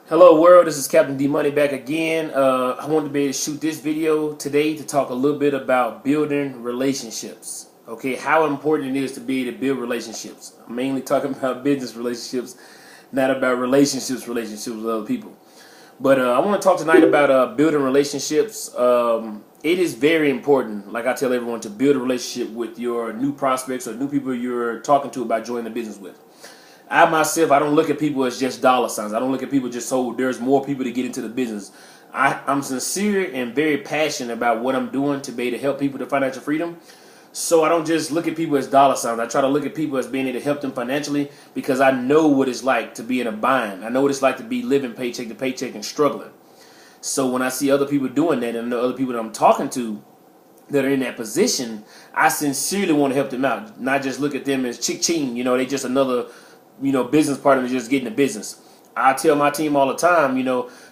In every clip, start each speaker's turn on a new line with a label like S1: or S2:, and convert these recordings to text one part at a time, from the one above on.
S1: Hello world, this is Captain D Money back again. I wanted to be able to shoot this video today to talk a little bit about building relationships. Okay, how important it is to be able to build relationships. I'm mainly talking about business relationships, not about relationships with other people. But I want to talk tonight about building relationships. It is very important, like I tell everyone, to build a relationship with your new prospects or new people you're talking to about joining the business with. I myself, I don't look at people as just dollar signs. I don't look at people just so there's more people to get into the business. I'm sincere and very passionate about what I'm doing to be able to help people to financial freedom. So I don't just look at people as dollar signs. I try to look at people as being able to help them financially because I know what it's like to be in a bind. I know what it's like to be living paycheck to paycheck and struggling. So when I see other people doing that and the other people that I'm talking to that are in that position, I sincerely want to help them out. Not just look at them as chick-ching, they just another business partner to just get in the business. I tell my team all the time,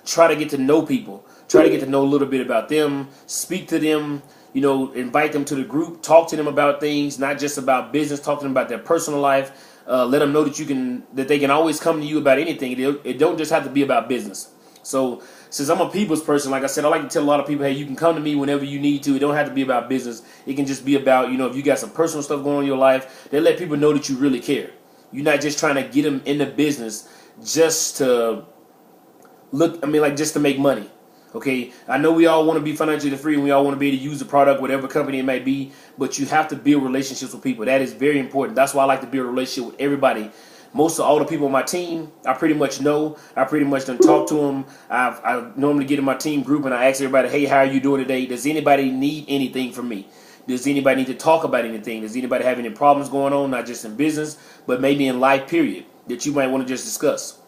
S1: try to get to know people. Try to get to know a little bit about them. Speak to them, invite them to the group. Talk to them about things, not just about business. Talk to them about their personal life. Let them know that they can always come to you about anything. It don't just have to be about business. So since I'm a people's person, like I said, I like to tell a lot of people, hey, you can come to me whenever you need to. It don't have to be about business. It can just be about, if you got some personal stuff going on in your life, they let people know that you really care. You're not just trying to get them in the business just to just to make money. Okay, I know we all want to be financially free and we all want to be able to use the product, whatever company it may be, but you have to build relationships with people. That is very important. That's why I like to build a relationship with everybody. Most of all the people on my team, I pretty much know. I pretty much done talk to them. I normally get in my team group and I ask everybody, hey, how are you doing today? Does anybody need anything from me? Does anybody need to talk about anything? Does anybody have any problems going on, not just in business, but maybe in life, period, that you might want to just discuss?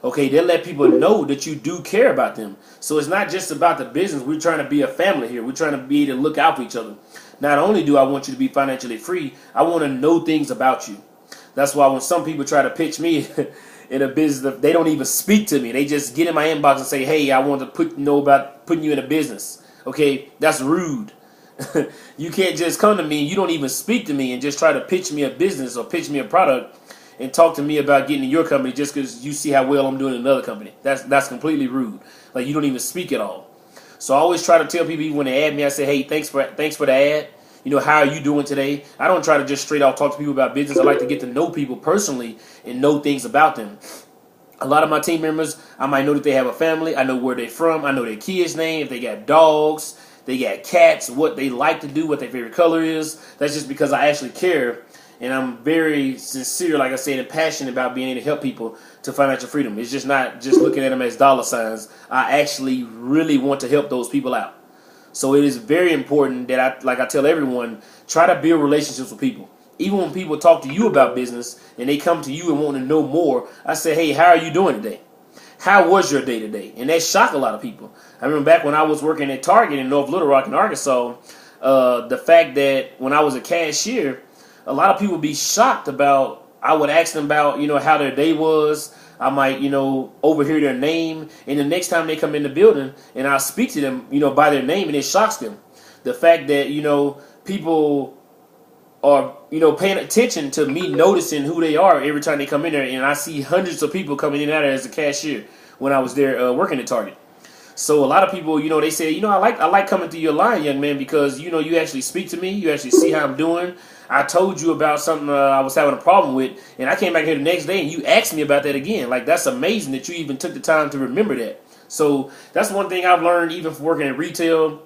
S1: Okay, they'll let people know that you do care about them. So it's not just about the business. We're trying to be a family here. We're trying to be able to look out for each other. Not only do I want you to be financially free, I want to know things about you. That's why when some people try to pitch me in a business, they don't even speak to me. They just get in my inbox and say, hey, I want to know about putting you in a business. Okay, that's rude. You can't just come to me, you don't even speak to me and just try to pitch me a business or pitch me a product and talk to me about getting in your company just because you see how well I'm doing in another company. That's completely rude. Like, you don't even speak at all. So I always try to tell people, even when they add me, I say, hey, thanks for the ad. How are you doing today? I don't try to just straight off talk to people about business. I like to get to know people personally and know things about them. A lot of my team members, I might know that they have a family. I know where they're from. I know their kids' name, if they got dogs, they got cats, what they like to do, what their favorite color is. That's just because I actually care. And I'm very sincere, like I said, and passionate about being able to help people to financial freedom. It's just not just looking at them as dollar signs. I actually really want to help those people out. So it is very important that I tell everyone, try to build relationships with people. Even when people talk to you about business and they come to you and want to know more, I say, hey, how are you doing today? How was your day today? And that shocked a lot of people. I remember back when I was working at Target in North Little Rock in Arkansas, the fact that when I was a cashier, a lot of people would be shocked about, I would ask them about, how their day was. I might, overhear their name. And the next time they come in the building and I speak to them, by their name, and it shocks them. The fact that, people are, paying attention to me noticing who they are every time they come in there. And I see hundreds of people coming in and out there as a cashier when I was there working at Target. So a lot of people, they say, I like coming through your line, young man, because, you actually speak to me. You actually see how I'm doing. I told you about something I was having a problem with, and I came back here the next day and you asked me about that again. Like, that's amazing that you even took the time to remember that. So that's one thing I've learned even from working in retail,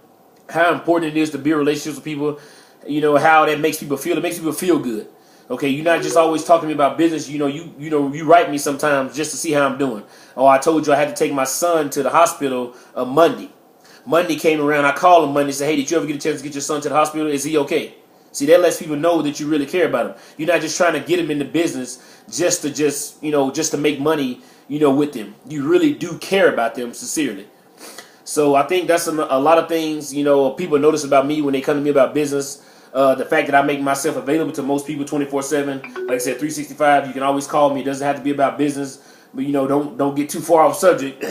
S1: how important it is to build relationships with people. How that makes people feel. It makes people feel good. Okay, you're not just always talking to me about business. You write me sometimes just to see how I'm doing. Oh, I told you I had to take my son to the hospital Monday. Monday came around. I called him Monday and said, hey, did you ever get a chance to get your son to the hospital? Is he okay? See, that lets people know that you really care about him. You're not just trying to get him in the business just to make money, with them. You really do care about them sincerely. So I think that's a lot of things, people notice about me when they come to me about business. The fact that I make myself available to most people 24/7, like I said, 365. You can always call me. It doesn't have to be about business, but don't get too far off subject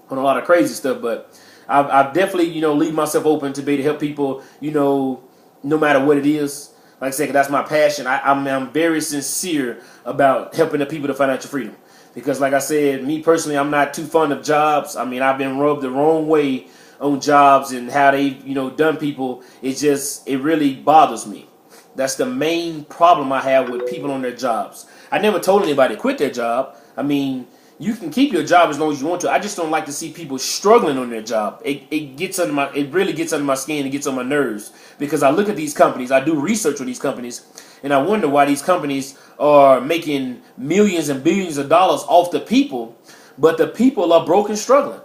S1: on a lot of crazy stuff. But I've definitely leave myself open to be to help people, no matter what it is. Like I said, 'cause that's my passion. I'm very sincere about helping the people to financial freedom. Because like I said, me personally, I'm not too fond of jobs. I mean, I've been rubbed the wrong way on jobs and how they, done people. It really bothers me. That's the main problem I have with people on their jobs. I never told anybody to quit their job. I mean, you can keep your job as long as you want to. I just don't like to see people struggling on their job. It really gets under my skin. It gets on my nerves because I look at these companies. I do research on these companies, and I wonder why these companies are making millions and billions of dollars off the people, but the people are broke and struggling.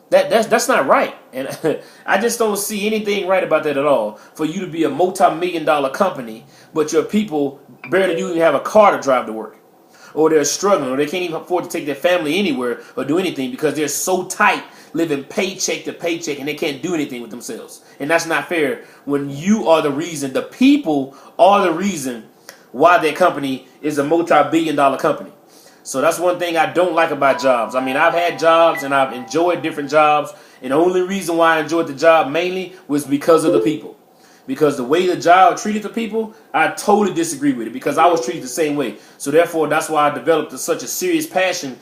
S1: That's not right, and I just don't see anything right about that at all. For you to be a multi-million-dollar company, but your people barely even have a car to drive to work, or they're struggling, or they can't even afford to take their family anywhere or do anything because they're so tight, living paycheck to paycheck, and they can't do anything with themselves. And that's not fair when you are the reason, the people are the reason why their company is a multi-billion-dollar company. So that's one thing I don't like about jobs. I mean, I've had jobs and I've enjoyed different jobs, and the only reason why I enjoyed the job mainly was because of the people. Because the way the job treated the people, I totally disagree with it because I was treated the same way. So therefore, that's why I developed such a serious passion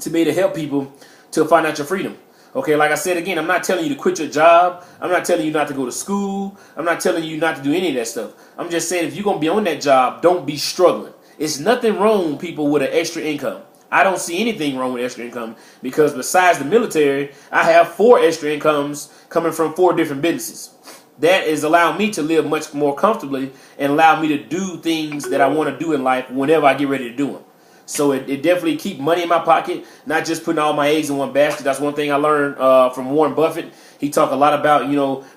S1: to be able to help people to financial freedom. Okay, like I said again, I'm not telling you to quit your job. I'm not telling you not to go to school. I'm not telling you not to do any of that stuff. I'm just saying if you're going to be on that job, don't be struggling. It's nothing wrong, people, with an extra income. I don't see anything wrong with extra income because besides the military, I have 4 extra incomes coming from 4 different businesses. That is allowing me to live much more comfortably and allow me to do things that I want to do in life whenever I get ready to do them. So it definitely keep money in my pocket, not just putting all my eggs in one basket. That's one thing I learned from Warren Buffett. He talked a lot about,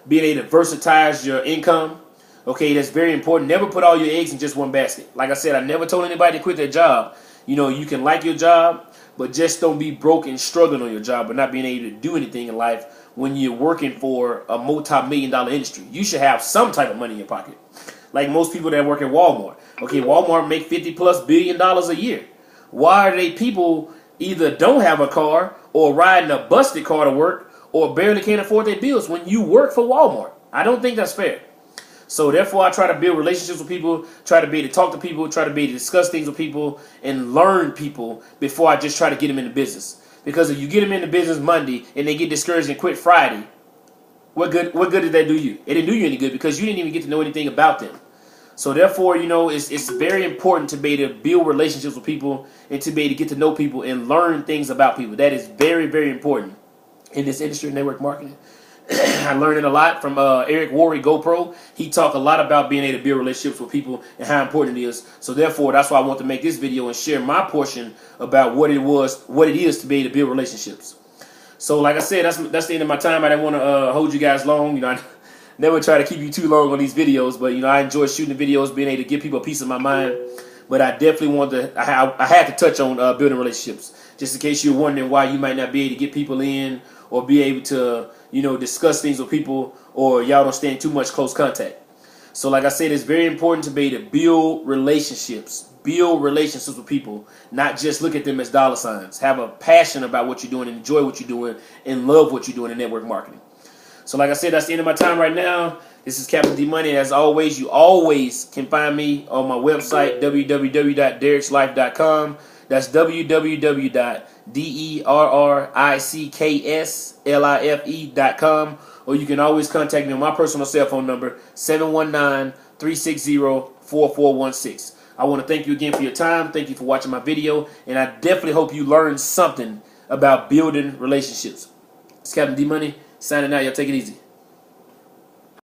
S1: being able to versatilize your income. Okay, that's very important. Never put all your eggs in just one basket. Like I said, I never told anybody to quit their job. You can like your job, but just don't be broke and struggling on your job but not being able to do anything in life when you're working for a multi-million-dollar industry. You should have some type of money in your pocket. Like most people that work at Walmart. Okay, Walmart make $50+ billion a year. Why are they people either don't have a car or riding a busted car to work or barely can't afford their bills when you work for Walmart? I don't think that's fair. So therefore, I try to build relationships with people, try to be able to talk to people, try to be able to discuss things with people, and learn people before I just try to get them into business. Because if you get them into business Monday and they get discouraged and quit Friday, what good did that do you? It didn't do you any good because you didn't even get to know anything about them. So therefore, it's very important to be able to build relationships with people and to be able to get to know people and learn things about people. That is very, very important in this industry of network marketing. I learned it a lot from Eric Worre, GoPro. He talked a lot about being able to build relationships with people and how important it is. So therefore, that's why I want to make this video and share my portion about what it is to be able to build relationships. So like I said, that's the end of my time. I didn't want to hold you guys long. I never try to keep you too long on these videos, but I enjoy shooting the videos, being able to give people a peace of my mind. But I definitely I had to touch on building relationships, just in case you're wondering why you might not be able to get people in or be able to discuss things with people, or y'all don't stay in too much close contact. So like I said, it's very important to be able to build relationships with people, not just look at them as dollar signs. Have a passion about what you're doing, and enjoy what you're doing, and love what you're doing in network marketing. So like I said, that's the end of my time right now. This is Captain D Money. As always, you always can find me on my website, www.derrickslife.com. That's www.derrickslife.com. Or you can always contact me on my personal cell phone number, 719-360-4416. I want to thank you again for your time. Thank you for watching my video. And I definitely hope you learned something about building relationships. It's Captain D Money signing out. Y'all take it easy.